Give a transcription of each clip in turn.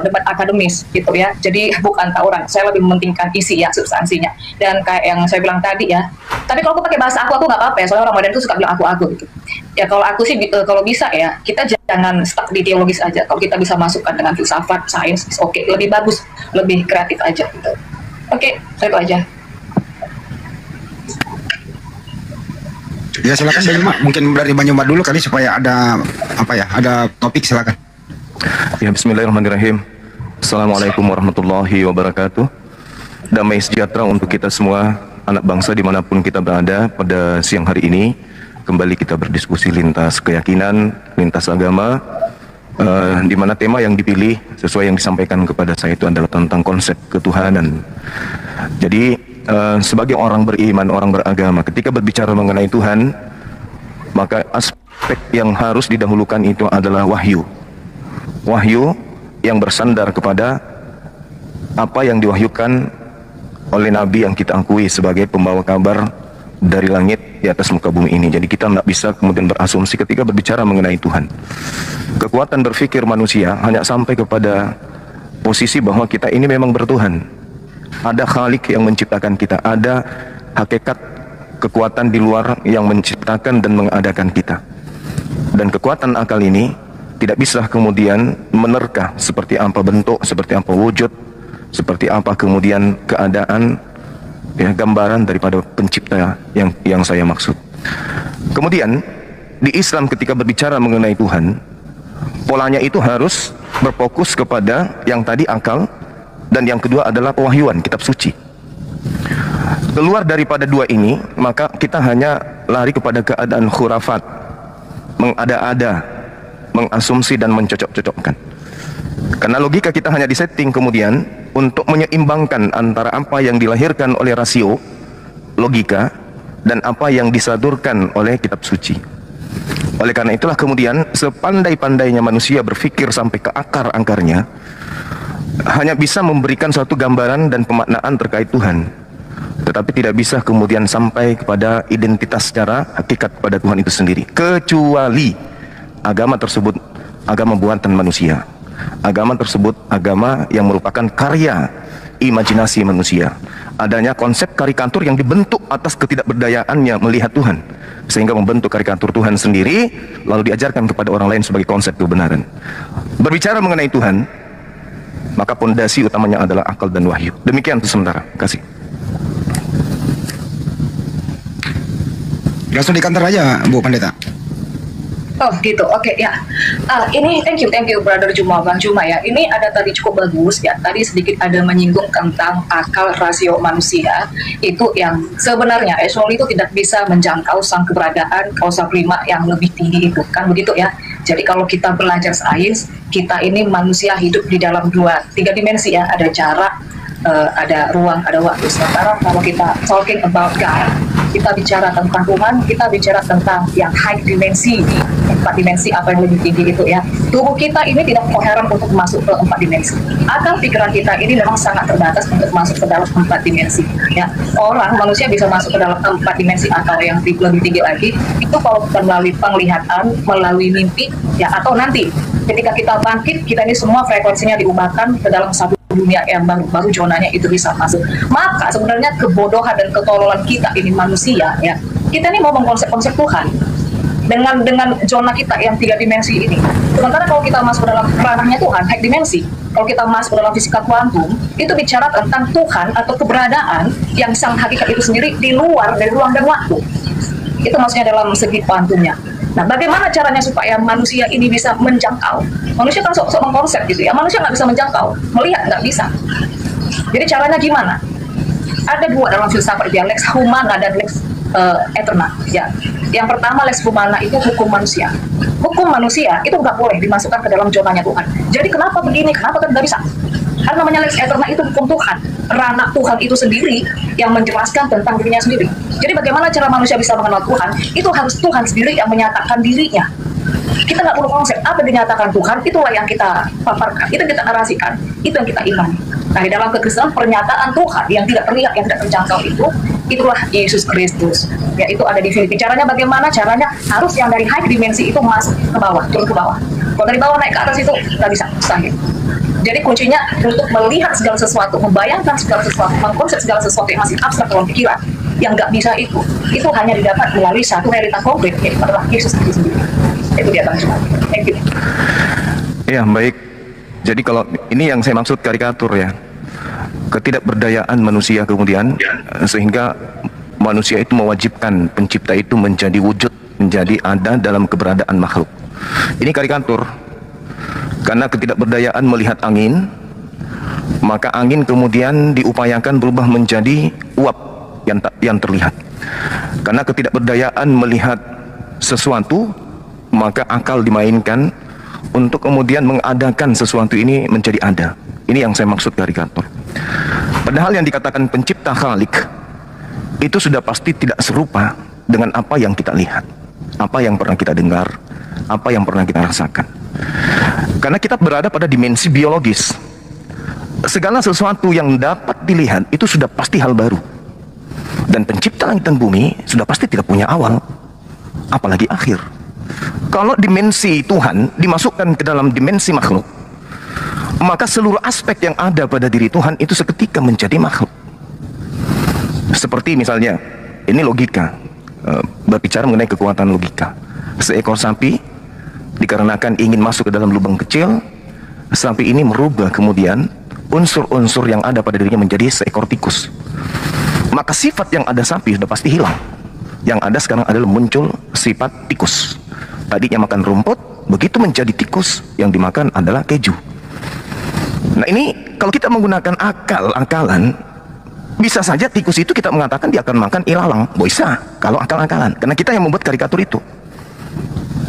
debat akademis gitu ya. Jadi bukan tawuran. Saya lebih mementingkan isi ya, substansinya. Dan kayak yang saya bilang tadi ya. Tapi kalau aku pakai bahasa aku nggak apa-apa ya. Soalnya orang modern itu suka bilang aku gitu. Ya kalau aku sih kalau bisa ya, kita jangan stuck di teologis aja. Kalau kita bisa masukkan dengan filsafat, sains, oke, lebih bagus, lebih kreatif aja gitu. Oke, itu aja. Ya silakan Banyumat, mungkin dari Banyumat dulu kali supaya ada ada topik, silakan. Ya, bismillahirrahmanirrahim. Assalamualaikum warahmatullahi wabarakatuh. Damai sejahtera untuk kita semua, anak bangsa dimanapun kita berada. Pada siang hari ini kembali kita berdiskusi lintas keyakinan, lintas agama, di mana tema yang dipilih sesuai yang disampaikan kepada saya itu adalah tentang konsep ketuhanan. Jadi sebagai orang beriman, orang beragama, ketika berbicara mengenai Tuhan, maka aspek yang harus didahulukan itu adalah wahyu. Wahyu yang bersandar kepada apa yang diwahyukan oleh Nabi yang kita akui sebagai pembawa kabar dari langit di atas muka bumi ini. Jadi kita tidak bisa kemudian berasumsi ketika berbicara mengenai Tuhan. Kekuatan berpikir manusia hanya sampai kepada posisi bahwa kita ini memang bertuhan. Ada Khalik yang menciptakan kita, ada hakikat kekuatan di luar yang menciptakan dan mengadakan kita. Dan kekuatan akal ini tidak bisa kemudian menerka seperti apa bentuk, seperti apa wujud, seperti apa kemudian keadaan, ya, gambaran daripada pencipta yang saya maksud. Kemudian di Islam ketika berbicara mengenai Tuhan, polanya itu harus berfokus kepada yang tadi akal, dan yang kedua adalah pewahyuan, kitab suci. Keluar daripada dua ini, maka kita hanya lari kepada keadaan khurafat, mengada-ada, mengasumsi dan mencocok-cocokkan. Karena logika kita hanya disetting kemudian untuk menyeimbangkan antara apa yang dilahirkan oleh rasio, logika, dan apa yang disadurkan oleh kitab suci. Oleh karena itulah kemudian sepandai-pandainya manusia berpikir sampai ke akar-akarnya, hanya bisa memberikan suatu gambaran dan pemaknaan terkait Tuhan, tetapi tidak bisa kemudian sampai kepada identitas secara hakikat pada Tuhan itu sendiri, kecuali agama tersebut agama buatan manusia. Agama tersebut agama yang merupakan karya imajinasi manusia. Adanya konsep karikatur yang dibentuk atas ketidakberdayaannya melihat Tuhan, sehingga membentuk karikatur Tuhan sendiri, lalu diajarkan kepada orang lain sebagai konsep kebenaran. Berbicara mengenai Tuhan, maka pondasi utamanya adalah akal dan wahyu. Demikian untuk sementara. Terima kasih. Langsung di kantor aja, Bu Pendeta. Oh gitu, oke ya. Ini thank you Brother Juma, Bang Juma ya. Ini ada tadi cukup bagus ya. Tadi sedikit ada menyinggung tentang akal rasio manusia. Itu yang sebenarnya actually itu tidak bisa menjangkau sang keberadaan kausa prima yang lebih tinggi itu. Kan begitu ya. Jadi kalau kita belajar sains, kita ini manusia hidup di dalam tiga dimensi ya. Ada jarak, ada ruang, ada waktu. Sementara kalau kita talking about God, kita bicara tentang Tuhan, kita bicara tentang yang high dimensi, 4 dimensi apa yang lebih tinggi itu ya. Tubuh kita ini tidak koheren untuk masuk ke 4 dimensi. Akal pikiran kita ini memang sangat terbatas untuk masuk ke dalam 4 dimensi. Ya, manusia bisa masuk ke dalam 4 dimensi akal yang lebih tinggi lagi. Itu kalau bukan melalui penglihatan, melalui mimpi, ya, atau nanti ketika kita bangkit, kita ini semua frekuensinya diubahkan ke dalam satu dunia yang baru zonanya itu bisa masuk. Maka sebenarnya kebodohan dan ketololan kita ini manusia ya. Kita ini mau mengkonsep-konsep Tuhan dengan zona kita yang 3 dimensi ini. Sementara kalau kita masuk ke dalam ranahnya Tuhan, high dimensi, kalau kita masuk ke dalam fisika kuantum, itu bicara tentang Tuhan atau keberadaan yang sang hakikat itu sendiri di luar dari ruang dan waktu. Itu maksudnya dalam segi kuantumnya. Nah, bagaimana caranya supaya manusia ini bisa menjangkau? Manusia kan sok-sok mengkonsep gitu ya. Manusia nggak bisa menjangkau, melihat nggak bisa. Jadi caranya gimana? Ada 2 dalam filsafat dia, lex humana dan lex eterna. Ya, yang pertama lex humana itu hukum manusia. Hukum manusia itu nggak boleh dimasukkan ke dalam zonanya Tuhan. Jadi kenapa begini? Kenapa kan nggak bisa? Karena namanya lex eterna itu hukum Tuhan. Ranah Tuhan itu sendiri yang menjelaskan tentang dirinya sendiri. Jadi bagaimana cara manusia bisa mengenal Tuhan? Itu harus Tuhan sendiri yang menyatakan dirinya. Kita nggak perlu konsep apa dinyatakan Tuhan, itulah yang kita paparkan, itu yang kita narasikan, itu yang kita imani. Nah, di dalam kekristenan pernyataan Tuhan yang tidak terlihat, yang tidak terjangkau itulah Yesus Kristus. Ya, itu ada di Filipi. Caranya bagaimana? Caranya harus yang dari high dimensi itu masuk ke bawah, turun ke bawah. Kalau dari bawah naik ke atas itu nggak bisa, mustahil. Jadi kuncinya untuk melihat segala sesuatu, membayangkan segala sesuatu, mengkonsep segala sesuatu yang masih abstrak dalam pikiran, yang nggak bisa itu hanya didapat melalui satu realita konkret, yaitu adalah Yesus itu sendiri. Itu dia Bang Juma. Thank you. Ya, baik. Jadi kalau ini yang saya maksud karikatur ya, ketidakberdayaan manusia kemudian sehingga manusia itu mewajibkan pencipta itu menjadi wujud, menjadi ada dalam keberadaan makhluk. Ini karikatur. Karena ketidakberdayaan melihat angin, maka angin kemudian diupayakan berubah menjadi uap yang terlihat. Karena ketidakberdayaan melihat sesuatu, maka akal dimainkan untuk kemudian mengadakan sesuatu ini menjadi ada. Ini yang saya maksud karikatur. Padahal yang dikatakan pencipta Khalik itu sudah pasti tidak serupa dengan apa yang kita lihat, apa yang pernah kita dengar, apa yang pernah kita rasakan. Karena kita berada pada dimensi biologis. Segala sesuatu yang dapat dilihat itu sudah pasti hal baru. Dan pencipta langit dan bumi sudah pasti tidak punya awal, apalagi akhir. Kalau dimensi Tuhan dimasukkan ke dalam dimensi makhluk, maka seluruh aspek yang ada pada diri Tuhan itu seketika menjadi makhluk. Seperti misalnya, ini logika, berbicara mengenai kekuatan logika. Seekor sapi dikarenakan ingin masuk ke dalam lubang kecil, sapi ini merubah kemudian unsur-unsur yang ada pada dirinya menjadi seekor tikus. Maka sifat yang ada sapi sudah pasti hilang. Yang ada sekarang adalah muncul sifat tikus. Tadinya makan rumput, begitu menjadi tikus, yang dimakan adalah keju. Nah ini kalau kita menggunakan akal-akalan, bisa saja tikus itu kita mengatakan dia akan makan ilalang. Bisa kalau akal-akalan, karena kita yang membuat karikatur itu.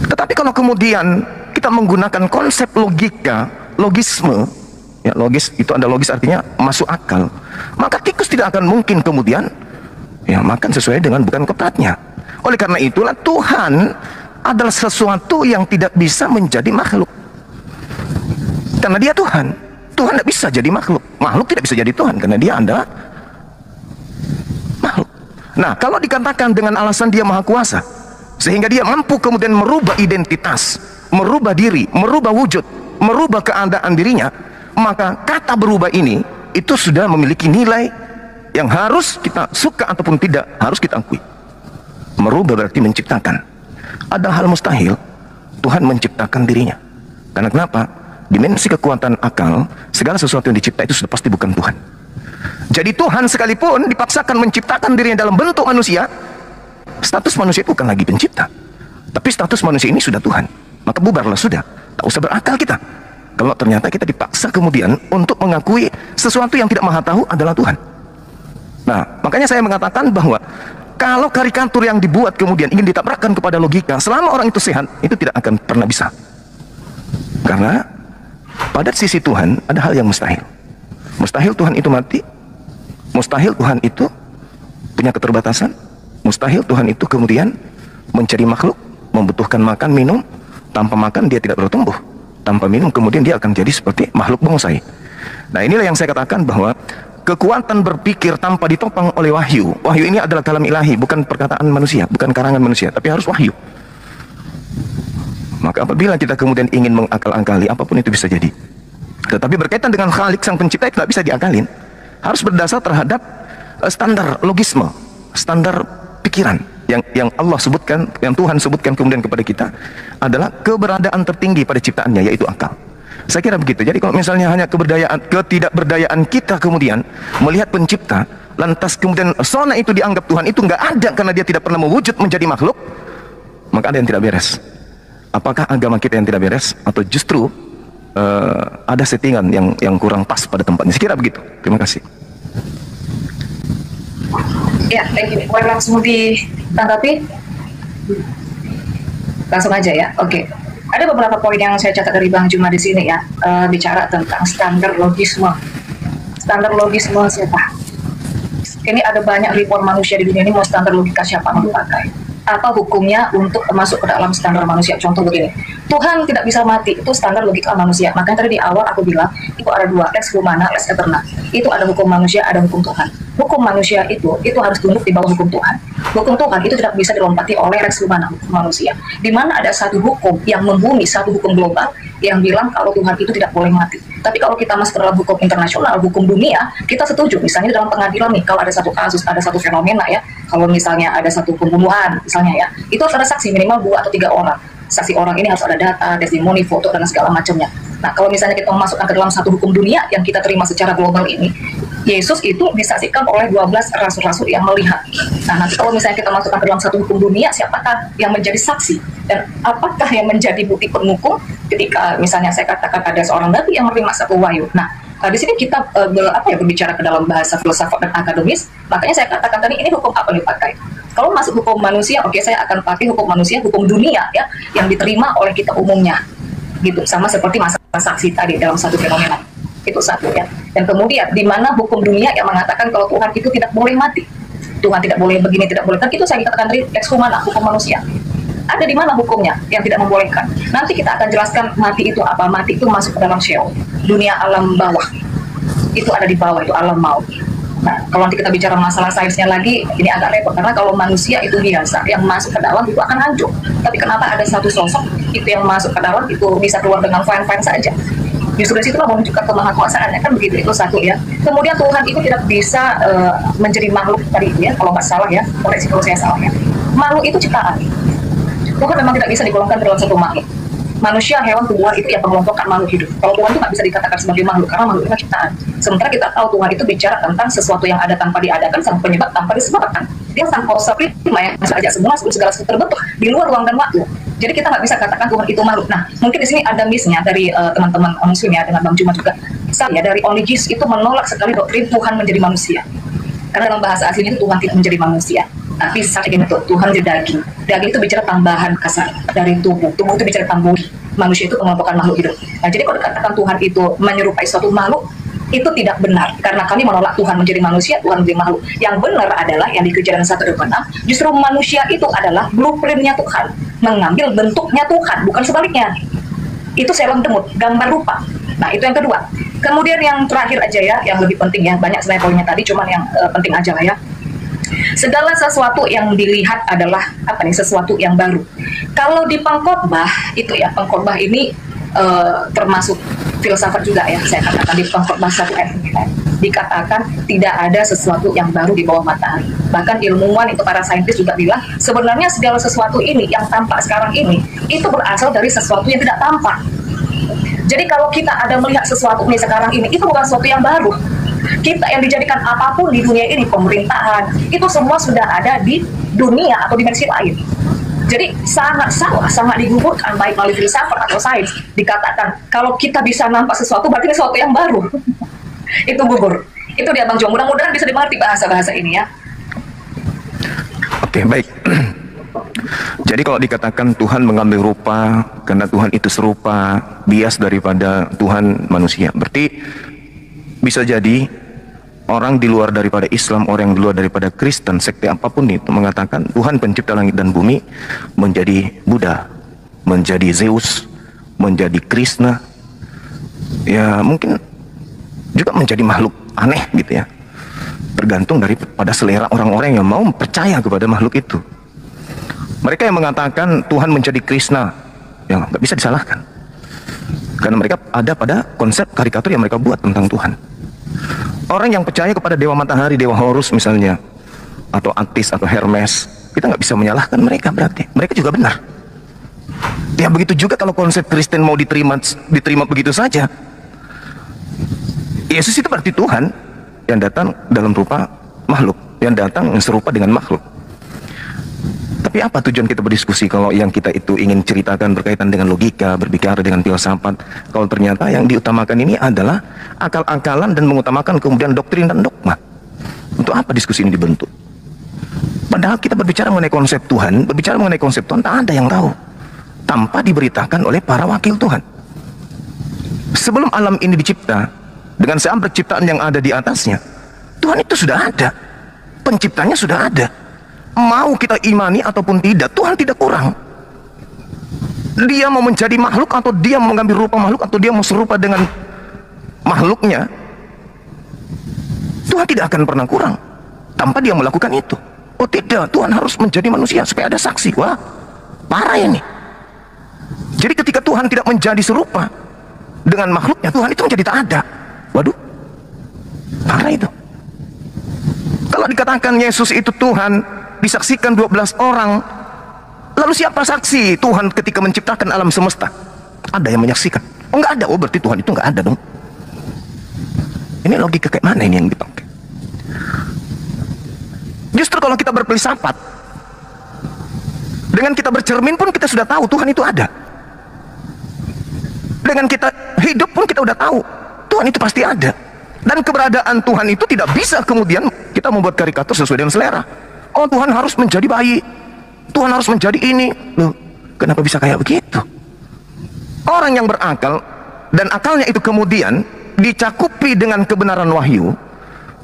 Tetapi kalau kemudian kita menggunakan konsep logika, logisme, ya logis itu ada logis artinya masuk akal, maka tikus tidak akan mungkin kemudian ya makan sesuai dengan bukan kepratnya. Oleh karena itulah Tuhan adalah sesuatu yang tidak bisa menjadi makhluk. Karena dia Tuhan. Tuhan tidak bisa jadi makhluk. Makhluk tidak bisa jadi Tuhan karena dia adalah makhluk. Nah, kalau dikatakan dengan alasan dia maha kuasa, sehingga dia mampu kemudian merubah identitas, merubah diri, merubah wujud, merubah keadaan dirinya, maka kata berubah ini itu sudah memiliki nilai yang harus kita suka ataupun tidak, harus kita akui. Merubah berarti menciptakan. Ada hal mustahil, Tuhan menciptakan dirinya. Karena kenapa? Dimensi kekuatan akal, segala sesuatu yang dicipta itu sudah pasti bukan Tuhan. Jadi Tuhan sekalipun dipaksakan menciptakan dirinya dalam bentuk manusia, status manusia itu bukan lagi pencipta, tapi status manusia ini sudah Tuhan. Maka bubarlah sudah, tak usah berakal kita. Kalau ternyata kita dipaksa kemudian untuk mengakui sesuatu yang tidak maha tahu adalah Tuhan. Nah, makanya saya mengatakan bahwa kalau karikatur yang dibuat kemudian ingin ditabrakkan kepada logika, selama orang itu sehat, itu tidak akan pernah bisa. Karena pada sisi Tuhan ada hal yang mustahil. Mustahil Tuhan itu mati, mustahil Tuhan itu punya keterbatasan, mustahil Tuhan itu kemudian mencari makhluk, membutuhkan makan, minum. Tanpa makan dia tidak bertumbuh, tanpa minum kemudian dia akan jadi seperti makhluk bonsai. Nah inilah yang saya katakan bahwa kekuatan berpikir tanpa ditopang oleh wahyu. Wahyu ini adalah kalam ilahi, bukan perkataan manusia, bukan karangan manusia, tapi harus wahyu. Maka apabila kita kemudian ingin mengakal-akali, apapun itu bisa jadi. Tetapi berkaitan dengan Khalik sang pencipta itu tidak bisa diakalin. Harus berdasar terhadap standar logisme, standar pikiran yang Allah sebutkan, yang Tuhan sebutkan kemudian kepada kita adalah keberadaan tertinggi pada ciptaannya, yaitu akal. Saya kira begitu. Jadi kalau misalnya hanya ketidakberdayaan kita kemudian melihat pencipta, lantas kemudian sona itu dianggap Tuhan itu nggak ada karena dia tidak pernah mewujud menjadi makhluk, maka ada yang tidak beres. Apakah agama kita yang tidak beres atau justru ada settingan yang kurang pas pada tempatnya? Saya kira begitu. Terima kasih. Ya, thank you. Boleh langsung ditanggapi? Langsung aja ya. Oke. Ada beberapa poin yang saya catat dari Bang Juma di sini ya, bicara tentang standar logisme. Standar logisme siapa? Ini ada banyak ribuan manusia di dunia ini, mau standar logika siapa mau dipakai? Apa hukumnya untuk masuk ke dalam standar manusia? Contoh begini, Tuhan tidak bisa mati, itu standar logika manusia. Makanya tadi di awal aku bilang, itu ada dua, lex humana, lex eterna. Itu ada hukum manusia, ada hukum Tuhan. Hukum manusia itu harus tunduk di bawah hukum Tuhan. Hukum Tuhan itu tidak bisa dilompati oleh lex humana, hukum manusia. Di mana ada satu hukum yang membumi, satu hukum global yang bilang kalau Tuhan itu tidak boleh mati. Tapi kalau kita masuk ke dalam hukum internasional, hukum dunia, kita setuju. Misalnya dalam pengadilan nih, kalau ada satu kasus, ada satu fenomena ya, kalau misalnya ada satu pembunuhan, misalnya ya, itu harus ada saksi minimal 2 atau 3 orang. Saksi orang ini harus ada data, testimoni, foto, dan segala macamnya. Nah, kalau misalnya kita memasukkan ke dalam satu hukum dunia yang kita terima secara global ini, Yesus itu disaksikan oleh 12 rasul-rasul yang melihat. Nah, nanti kalau misalnya kita masukkan ke dalam satu hukum dunia, siapakah yang menjadi saksi? Dan apakah yang menjadi bukti pengukuh ketika misalnya saya katakan ada seorang nabi yang menerima satu wahyu? Nah, di sini kita berbicara ke dalam bahasa filsafat dan akademis, makanya saya katakan tadi ini hukum apa dipakai. Kalau masuk hukum manusia, oke, saya akan pakai hukum manusia, hukum dunia ya, yang diterima oleh kita umumnya, gitu. Sama seperti masalah saksi tadi dalam satu fenomena, itu satu ya. Dan kemudian di mana hukum dunia yang mengatakan kalau Tuhan itu tidak boleh mati, Tuhan tidak boleh begini, tidak boleh kan, itu saya katakan tadi ex humana, hukum manusia. Ada di mana hukumnya yang tidak membolehkan? Nanti kita akan jelaskan mati itu apa. Mati itu masuk ke dalam Sheol, dunia alam bawah. Itu ada di bawah, itu alam maut. Nah, kalau nanti kita bicara masalah sainsnya lagi, ini agak repot, karena kalau manusia itu biasa, yang masuk ke dalam itu akan hancur. Tapi kenapa ada satu sosok itu yang masuk ke dalam itu bisa keluar dengan fine-fine saja? Justru dari situlah menunjukkan kemahakuasaannya, kan begitu, itu satu ya. Kemudian Tuhan itu tidak bisa menjadi makhluk tadi ya, kalau nggak salah ya, koreksi kalau saya salah ya. Makhluk itu ciptaan. Tuhan memang tidak bisa digolongkan dalam satu makhluk. Manusia, hewan, tumbuhan itu yang mengelompokkan makhluk hidup. Kalau Tuhan itu nggak bisa dikatakan sebagai makhluk, karena makhluk itu ciptaan. Sementara kita tahu Tuhan itu bicara tentang sesuatu yang ada tanpa diadakan, sang penyebab tanpa disebabkan. Dia sang kausa prima yang saja semua segala sesuatu terbentuk di luar ruang dan waktu. Jadi kita nggak bisa katakan Tuhan itu makhluk. Nah, mungkin di sini ada miss-nya dari teman-teman muslim ya, dengan Bang Juma juga. Saya dari Onigis itu menolak sekali doktrin Tuhan menjadi manusia. Karena dalam bahasa aslinya itu Tuhan tidak menjadi manusia. Tapi saat ini tuh Tuhan menjadi daging. Daging itu bicara tambahan kasar dari tubuh. Tubuh itu bicara tentang budi. Manusia itu pengelompokan makhluk hidup. Nah, jadi kalau dikatakan Tuhan itu menyerupai suatu makhluk, itu tidak benar. Karena kami menolak Tuhan menjadi manusia, Tuhan menjadi makhluk. Yang benar adalah yang di Kejadian 1:26, justru manusia itu adalah blueprint-nya Tuhan. Mengambil bentuknya Tuhan, bukan sebaliknya. Itu selon demut, gambar rupa. Nah, itu yang kedua. Kemudian yang terakhir aja ya, yang lebih penting ya, banyak sebenarnya poinnya tadi, cuman yang penting aja lah ya. Segala sesuatu yang dilihat adalah sesuatu yang baru. Kalau di pengkhotbah itu ya, pengkhotbah ini termasuk filsafat juga ya. Saya katakan di pengkhotbah 1 ayat 9 dikatakan tidak ada sesuatu yang baru di bawah matahari. Bahkan ilmuwan itu, para saintis juga bilang sebenarnya segala sesuatu ini yang tampak sekarang ini itu berasal dari sesuatu yang tidak tampak. Jadi kalau kita ada melihat sesuatu ini sekarang ini, itu bukan sesuatu yang baru. Kita yang dijadikan apapun di dunia ini, pemerintahan, itu semua sudah ada di dunia atau dimensi lain. Jadi sangat salah, sangat digugurkan baik melalui filsafat atau sains. Dikatakan kalau kita bisa nampak sesuatu berarti ini sesuatu yang baru. Itu gugur. Itu dia Bang Jo. Mudah-mudahan bisa dimengerti bahasa-bahasa ini ya. Oke, baik. Jadi kalau dikatakan Tuhan mengambil rupa karena Tuhan itu serupa, bias daripada Tuhan manusia, berarti bisa jadi orang di luar daripada Islam, orang yang di luar daripada Kristen, sekte apapun itu mengatakan Tuhan pencipta langit dan bumi menjadi Buddha, menjadi Zeus, menjadi Krishna, ya mungkin juga menjadi makhluk aneh gitu ya. Tergantung daripada selera orang-orang yang mau percaya kepada makhluk itu. Mereka yang mengatakan Tuhan menjadi Krishna, ya nggak bisa disalahkan, karena mereka ada pada konsep karikatur yang mereka buat tentang Tuhan. Orang yang percaya kepada dewa matahari, dewa Horus misalnya, atau Attis atau Hermes, kita nggak bisa menyalahkan mereka, berarti mereka juga benar. Ya begitu juga kalau konsep Kristen mau diterima begitu saja. Yesus itu berarti Tuhan yang datang dalam rupa makhluk, yang datang yang serupa dengan makhluk. Tapi apa tujuan kita berdiskusi kalau yang kita itu ingin ceritakan berkaitan dengan logika, berbicara dengan filsafat, kalau ternyata yang diutamakan ini adalah akal-akalan dan mengutamakan kemudian doktrin dan dogma? Untuk apa diskusi ini dibentuk? Padahal kita berbicara mengenai konsep Tuhan, berbicara mengenai konsep Tuhan, tak ada yang tahu tanpa diberitakan oleh para wakil Tuhan. Sebelum alam ini dicipta, dengan seambrek ciptaan yang ada di atasnya, Tuhan itu sudah ada, penciptanya sudah ada. Mau kita imani ataupun tidak, Tuhan tidak kurang. Dia mau menjadi makhluk, atau dia mau mengambil rupa makhluk, atau dia mau serupa dengan makhluknya, Tuhan tidak akan pernah kurang tanpa dia melakukan itu. Oh tidak, Tuhan harus menjadi manusia supaya ada saksi. Wah, parah ini. Jadi ketika Tuhan tidak menjadi serupa, dengan makhluknya, Tuhan itu menjadi tak ada. Waduh, parah itu. Kalau dikatakan Yesus itu Tuhan, disaksikan 12 orang, lalu siapa saksi Tuhan ketika menciptakan alam semesta? Ada yang menyaksikan? Oh, nggak ada. Oh, berarti Tuhan itu nggak ada dong. Ini logika kayak mana ini yang dipakai? Justru kalau kita berfilsafat, dengan kita bercermin pun kita sudah tahu Tuhan itu ada. Dengan kita hidup pun kita udah tahu Tuhan itu pasti ada. Dan keberadaan Tuhan itu tidak bisa kemudian kita membuat karikatur sesuai dengan selera. Oh, Tuhan harus menjadi bayi, Tuhan harus menjadi ini. Loh, kenapa bisa kayak begitu? Orang yang berakal dan akalnya itu kemudian dicakupi dengan kebenaran wahyu,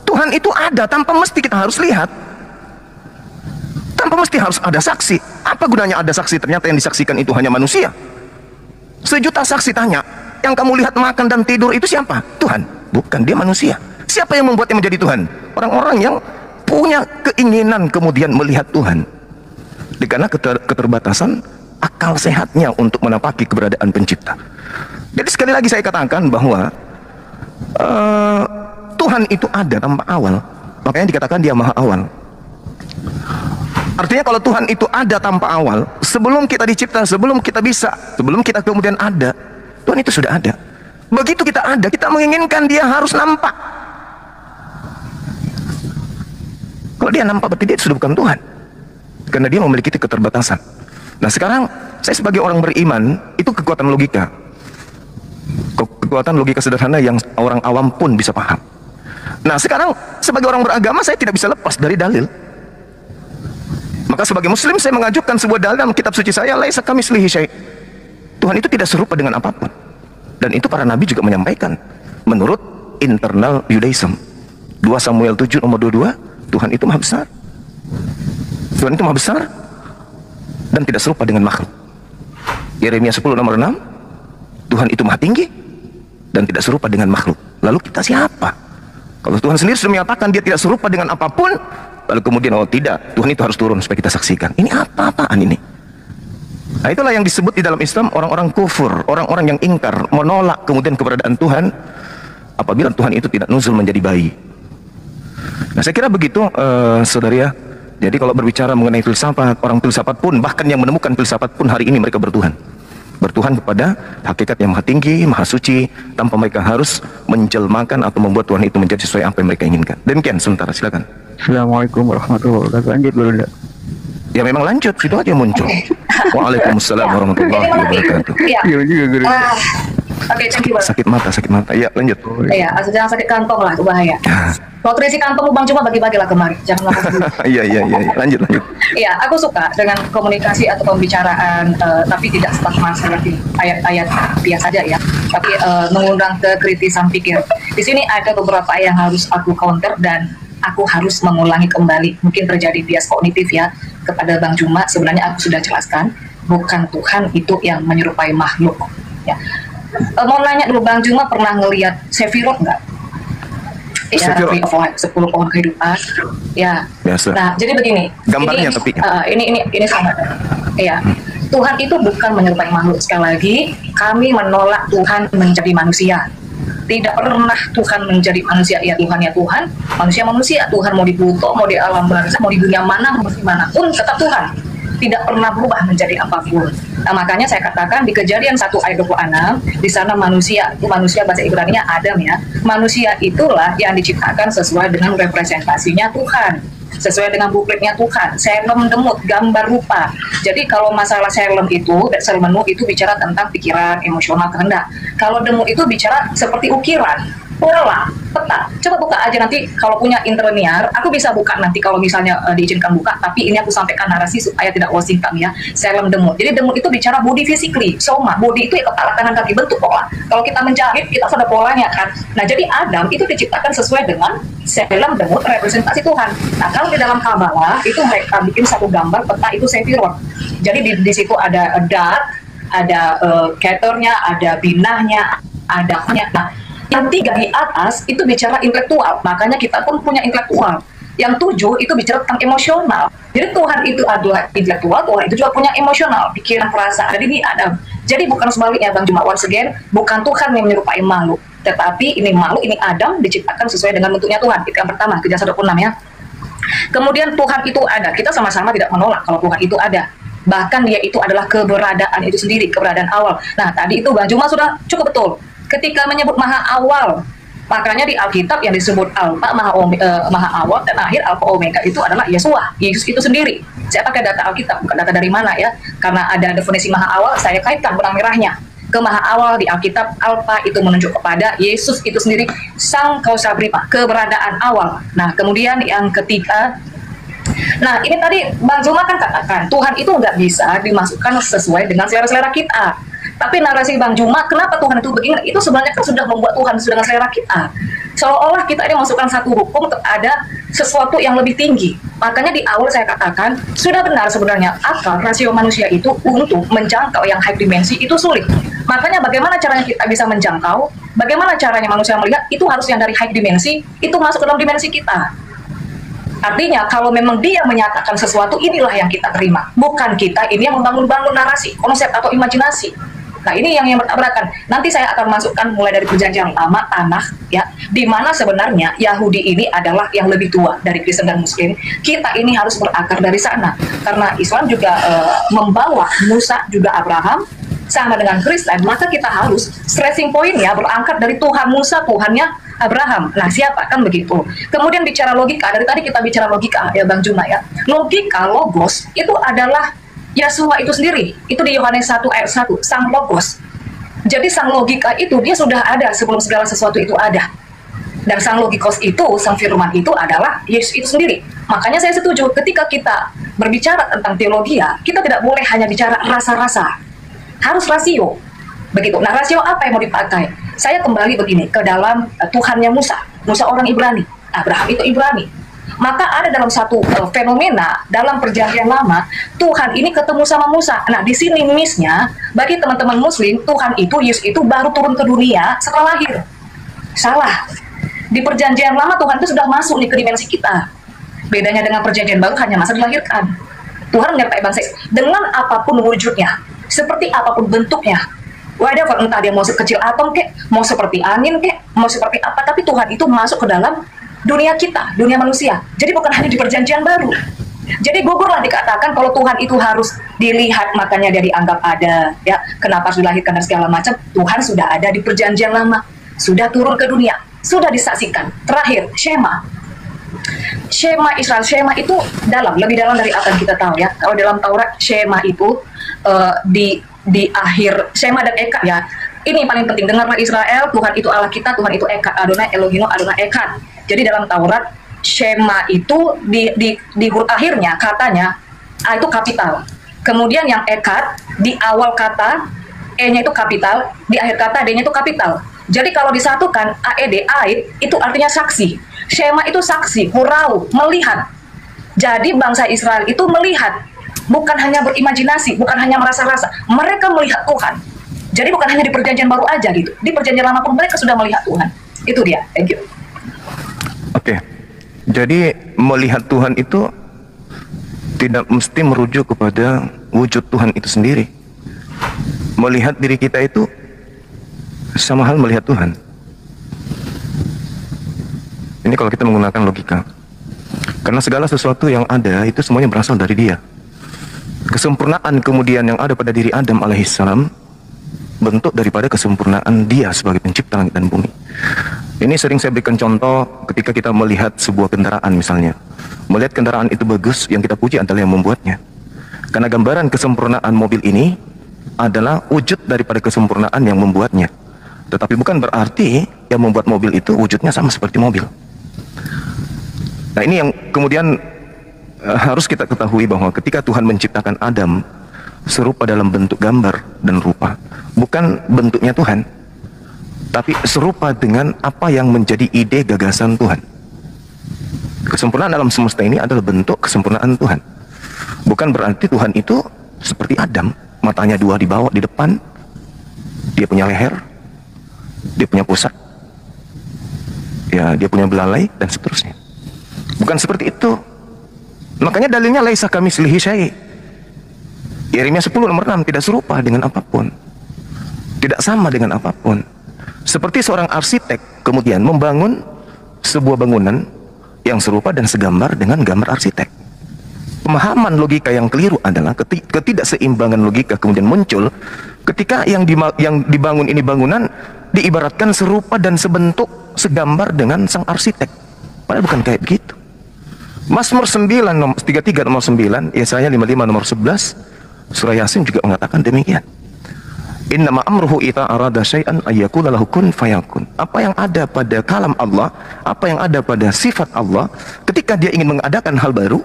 Tuhan itu ada tanpa mesti kita harus lihat, tanpa mesti harus ada saksi. Apa gunanya ada saksi? Ternyata yang disaksikan itu hanya manusia. Sejuta saksi tanya, yang kamu lihat makan dan tidur itu siapa? Tuhan. Bukan, dia manusia. Siapa yang membuatnya menjadi Tuhan? Orang-orang yang punya keinginan kemudian melihat Tuhan. Karena keterbatasan akal sehatnya untuk menapaki keberadaan pencipta. Jadi sekali lagi saya katakan bahwa Tuhan itu ada tanpa awal. Makanya dikatakan dia maha awal. Artinya kalau Tuhan itu ada tanpa awal, sebelum kita dicipta, sebelum kita bisa, sebelum kita kemudian ada, Tuhan itu sudah ada. Begitu kita ada, kita menginginkan dia harus nampak. Kalau dia nampak berarti dia sudah bukan Tuhan, karena dia memiliki keterbatasan. Nah sekarang saya sebagai orang beriman, itu kekuatan logika, kekuatan logika sederhana yang orang awam pun bisa paham. Nah sekarang sebagai orang beragama, saya tidak bisa lepas dari dalil. Maka sebagai muslim saya mengajukan sebuah dalil dalam kitab suci saya, laisa kamitslihi syai'. Tuhan itu tidak serupa dengan apapun. Dan itu para nabi juga menyampaikan menurut internal Judaism. 2 Samuel 7 nomor 22, Tuhan itu maha besar. Tuhan itu maha besar dan tidak serupa dengan makhluk. Yeremia 10 nomor 6, Tuhan itu maha tinggi dan tidak serupa dengan makhluk. Lalu kita siapa? Kalau Tuhan sendiri sudah menyatakan dia tidak serupa dengan apapun, lalu kemudian oh tidak, Tuhan itu harus turun supaya kita saksikan. Ini apa-apaan ini? Nah itulah yang disebut di dalam Islam orang-orang kufur, orang-orang yang ingkar, menolak kemudian keberadaan Tuhan apabila Tuhan itu tidak nuzul menjadi bayi. Nah saya kira begitu saudari ya. Jadi kalau berbicara mengenai filsafat, orang filsafat pun, bahkan yang menemukan filsafat pun hari ini mereka bertuhan kepada hakikat yang maha tinggi, maha suci, tanpa mereka harus menjelmakan atau membuat Tuhan itu menjadi sesuai apa yang mereka inginkan. Demikian sementara, silakan. Assalamualaikum warahmatullahi wabarakatuh. Lanjut dulu, Dak. Ya memang lanjut, situ aja muncul. Waalaikumsalam warahmatullahi wabarakatuh. Iya. Iya juga, Guru. Oke, thank you, Bang. Sakit mata. Ya lanjut. Iya, asal jangan sakit kantong lah, itu bahaya. Waktu isi kantong Bang cuma bagi-bagilah kemari, jangan lakukan dulu. Iya, lanjut. Iya, aku suka dengan komunikasi atau pembicaraan, tapi tidak stagnan seperti ayat-ayat biasa saja ya, tapi mengundang kekritisan pikir. Di sini ada beberapa yang harus aku counter dan aku harus mengulangi kembali. Mungkin terjadi bias kognitif ya kepada Bang Juma. Sebenarnya aku sudah jelaskan, bukan Tuhan itu yang menyerupai makhluk. Ya. Mau nanya dulu, Bang Juma pernah ngelihat Sefirot nggak? Ya, Tree of Life, 10 pohon kehidupan. Ya. Biasa. Nah, jadi begini. Gambarnya tapi. Ini sangat. Ya. Tuhan itu bukan menyerupai makhluk. Sekali lagi, kami menolak Tuhan menjadi manusia. Tidak pernah Tuhan menjadi manusia. Ya Tuhan ya Tuhan, manusia. Tuhan mau di Pluto, mau di alam barzah, mau di dunia mana, mau di mana pun tetap Tuhan. Tidak pernah berubah menjadi apapun. Nah, makanya saya katakan di Kejadian 1 ayat 26, di sana manusia bahasa Ibrani-nya Adam ya. Manusia itulah yang diciptakan sesuai dengan representasinya Tuhan, sesuai dengan blueprintnya Tuhan. Selem demut, gambar rupa. Jadi kalau masalah selem menu itu bicara tentang pikiran, emosional, kehendak. Kalau demut itu bicara seperti ukiran, pola, peta. Coba buka aja nanti kalau punya interlinear, aku bisa buka nanti kalau misalnya diizinkan buka, tapi ini aku sampaikan narasi supaya tidak wasting time ya. Selem demut. Jadi demut itu bicara body physically, soma. Body itu ya kepala, tangan, kaki, bentuk pola. Kalau kita menjahit, kita sudah polanya kan. Nah, jadi Adam itu diciptakan sesuai dengan selem demut representasi Tuhan. Nah, kalau di dalam Kabbalah itu mereka bikin satu gambar peta itu Sefirot. Jadi di situ ada dat, ada keternya, ada binahnya, ada nah, yang 3 di atas itu bicara intelektual, makanya kita pun punya intelektual. Yang 7 itu bicara tentang emosional. Jadi Tuhan itu adalah intelektual, Tuhan itu juga punya emosional, pikiran, perasaan. Jadi ini ada. Jadi bukan sebaliknya Bang Juma, once again, bukan Tuhan yang menyerupai makhluk, tetapi ini makhluk, ini Adam diciptakan sesuai dengan bentuknya Tuhan. Itu yang pertama, Kejadian 1:26 ya. Kemudian Tuhan itu ada, kita sama-sama tidak menolak kalau Tuhan itu ada. Bahkan dia itu adalah keberadaan itu sendiri, keberadaan awal. Nah tadi itu Bang Juma sudah cukup betul. Ketika menyebut maha awal, makanya di Alkitab yang disebut Alfa, maha awal, dan akhir Alfa Omega itu adalah Yesus itu sendiri. Saya pakai data Alkitab, bukan data dari mana ya. Karena ada definisi maha awal, saya kaitkan benang merahnya ke maha awal di Alkitab. Alfa itu menunjuk kepada Yesus itu sendiri, sang kausa prima, keberadaan awal. Nah kemudian yang ketiga, nah ini tadi Bang Juma kan katakan Tuhan itu nggak bisa dimasukkan sesuai dengan selera-selera kita. Tapi narasi Bang Juma, kenapa Tuhan itu begini? Itu sebenarnya kan sudah membuat Tuhan dengan selera kita. Seolah-olah kita ini masukkan satu hukum ada sesuatu yang lebih tinggi. Makanya di awal saya katakan, sudah benar sebenarnya akal rasio manusia itu untuk menjangkau yang high dimensi itu sulit. Makanya bagaimana caranya kita bisa menjangkau, bagaimana caranya manusia melihat, itu harus yang dari high dimensi, itu masuk ke dalam dimensi kita. Artinya kalau memang dia menyatakan sesuatu, inilah yang kita terima. Bukan kita ini yang membangun-bangun narasi, konsep atau imajinasi. Nah ini yang bertabrakan. Nanti saya akan masukkan mulai dari perjanjian lama, tanah, ya, di mana sebenarnya Yahudi ini adalah yang lebih tua dari Kristen dan Muslim. Kita ini harus berakar dari sana. Karena Islam juga membawa Musa juga Abraham, sama dengan Kristen, maka kita harus stressing point-nya berangkat dari Tuhan Musa, Tuhannya Abraham. Nah siapa kan begitu. Kemudian bicara logika, dari tadi kita bicara logika ya Bang Juma ya. Logika, logos itu adalah Yesua itu sendiri. Itu di Yohanes 1 ayat 1, sang logos. Jadi sang logika itu dia sudah ada sebelum segala sesuatu itu ada. Dan sang logikos itu, sang firman itu adalah Yesus itu sendiri. Makanya saya setuju ketika kita berbicara tentang teologi ya, kita tidak boleh hanya bicara rasa-rasa. Harus rasio. Begitu. Nah, rasio apa yang mau dipakai? Saya kembali begini ke dalam Tuhannya Musa. Musa orang Ibrani. Abraham itu Ibrani. Maka ada dalam satu fenomena dalam perjanjian lama, Tuhan ini ketemu sama Musa. Nah, di sini miss-nya, bagi teman-teman Muslim, Tuhan itu, Yesus itu baru turun ke dunia setelah lahir. Salah. Di perjanjian lama Tuhan itu sudah masuk nih ke dimensi kita. Bedanya dengan perjanjian baru hanya masa dilahirkan. Tuhan menyertai bangsa dengan apapun wujudnya, seperti apapun bentuknya. Whatever, entah dia mau sekecil atom kek, mau seperti angin kek, mau seperti apa, tapi Tuhan itu masuk ke dalam dunia kita, dunia manusia. Jadi bukan hanya di perjanjian baru. Jadi gugurlah dikatakan kalau Tuhan itu harus dilihat, makanya dia dianggap ada, ya. Kenapa harus dilahirkan dan segala macam? Tuhan sudah ada di perjanjian lama, sudah turun ke dunia, sudah disaksikan. Terakhir, Shema. Shema Israel, Shema itu lebih dalam dari apa yang kita tahu ya. Kalau dalam Taurat, Shema itu di akhir Shema dan Eka ya. Ini yang paling penting, dengarlah Israel, Tuhan itu Allah kita, Tuhan itu Eka, Adonai Elohino, Adonai Eka. Jadi dalam Taurat, Shema itu di huruf akhirnya katanya A itu kapital. Kemudian yang Ekat di awal kata E-nya itu kapital, di akhir kata D-nya itu kapital. Jadi kalau disatukan AED, Aid itu artinya saksi. Shema itu saksi, hurau, melihat. Jadi bangsa Israel itu melihat, bukan hanya berimajinasi, bukan hanya merasa-rasa. Mereka melihat Tuhan. Jadi bukan hanya di perjanjian baru aja gitu. Di perjanjian lama pun mereka sudah melihat Tuhan. Itu dia. Thank you. Oke. Jadi melihat Tuhan itu tidak mesti merujuk kepada wujud Tuhan itu sendiri. Melihat diri kita itu sama hal melihat Tuhan. Ini kalau kita menggunakan logika. Karena segala sesuatu yang ada itu semuanya berasal dari Dia. Kesempurnaan kemudian yang ada pada diri Adam alaihissalam bentuk daripada kesempurnaan Dia sebagai pencipta langit dan bumi. Ini sering saya berikan contoh ketika kita melihat sebuah kendaraan misalnya. Melihat kendaraan itu bagus, yang kita puji adalah yang membuatnya. Karena gambaran kesempurnaan mobil ini adalah wujud daripada kesempurnaan yang membuatnya. Tetapi bukan berarti yang membuat mobil itu wujudnya sama seperti mobil. Nah ini yang kemudian harus kita ketahui bahwa ketika Tuhan menciptakan Adam serupa dalam bentuk gambar dan rupa, bukan bentuknya Tuhan, tapi serupa dengan apa yang menjadi ide gagasan Tuhan. Kesempurnaan alam semesta ini adalah bentuk kesempurnaan Tuhan. Bukan berarti Tuhan itu seperti Adam, matanya dua di bawah, di depan, dia punya leher, dia punya pusat, ya dia punya belalai dan seterusnya. Bukan seperti itu. Makanya dalilnya laisa kamitslihi syai'. Yeremia 10 nomor 6, tidak serupa dengan apapun. Tidak sama dengan apapun. Seperti seorang arsitek kemudian membangun sebuah bangunan yang serupa dan segambar dengan gambar arsitek. Pemahaman logika yang keliru adalah ketidakseimbangan logika kemudian muncul ketika yang dibangun ini bangunan diibaratkan serupa dan sebentuk segambar dengan sang arsitek. Padahal bukan kayak begitu. Mazmur 9 nomor 33 nomor 9, Yesaya 55 nomor 11, surah Yasin juga mengatakan demikian. Innama amruhu ita arada syai'an ayyakula lahu kun fayakun. Apa yang ada pada kalam Allah, apa yang ada pada sifat Allah, ketika dia ingin mengadakan hal baru,